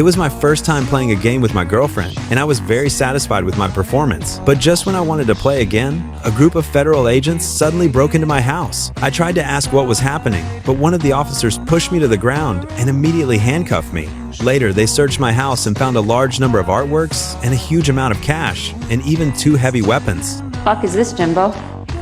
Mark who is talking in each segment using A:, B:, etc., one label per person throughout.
A: was my first time playing a game with my girlfriend, and I was very satisfied with my performance. But just when I wanted to play again, a group of federal agents suddenly broke into my house. I tried to ask what was happening, but one of the officers pushed me to the ground and immediately handcuffed me. Later, they searched my house and found a large number of artworks and a huge amount of cash, and even 2 heavy weapons.
B: Fuck is this, Jimbo?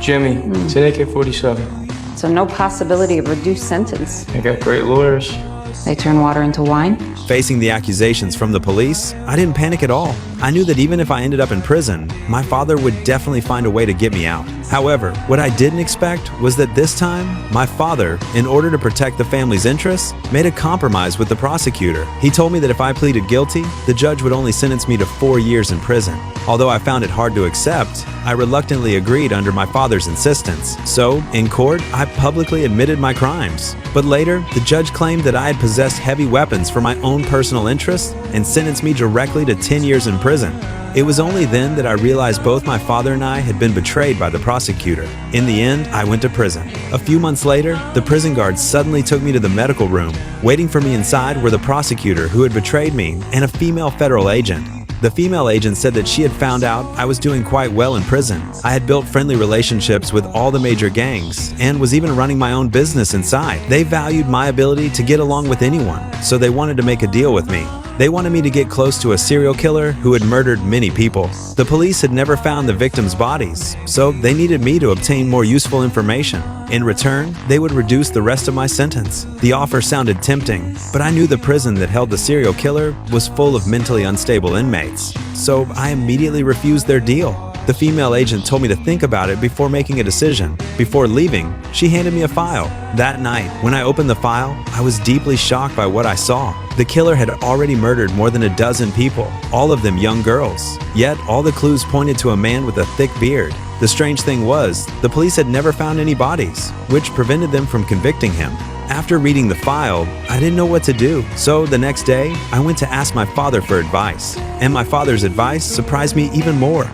C: Jimmy, it's an AK-47.
B: So no possibility of reduced sentence.
C: I got great lawyers.
B: They turn water into wine?
A: Facing the accusations from the police, I didn't panic at all. I knew that even if I ended up in prison, my father would definitely find a way to get me out. However, what I didn't expect was that this time, my father, in order to protect the family's interests, made a compromise with the prosecutor. He told me that if I pleaded guilty, the judge would only sentence me to 4 years in prison. Although I found it hard to accept, I reluctantly agreed under my father's insistence. So, in court, I publicly admitted my crimes. But later, the judge claimed that I had possessed heavy weapons for my own personal interests and sentenced me directly to 10 years in prison. It was only then that I realized both my father and I had been betrayed by the prosecutor. In the end, I went to prison. A few months later, the prison guards suddenly took me to the medical room. Waiting for me inside were the prosecutor who had betrayed me and a female federal agent. The female agent said that she had found out I was doing quite well in prison. I had built friendly relationships with all the major gangs and was even running my own business inside. They valued my ability to get along with anyone, so they wanted to make a deal with me. They wanted me to get close to a serial killer who had murdered many people. The police had never found the victims' bodies, so they needed me to obtain more useful information. In return, they would reduce the rest of my sentence. The offer sounded tempting, but I knew the prison that held the serial killer was full of mentally unstable inmates, so I immediately refused their deal. The female agent told me to think about it before making a decision. Before leaving, she handed me a file. That night, when I opened the file, I was deeply shocked by what I saw. The killer had already murdered more than a dozen people, all of them young girls. Yet, all the clues pointed to a man with a thick beard. The strange thing was, the police had never found any bodies, which prevented them from convicting him. After reading the file, I didn't know what to do, so the next day, I went to ask my father for advice. And my father's advice surprised me even more.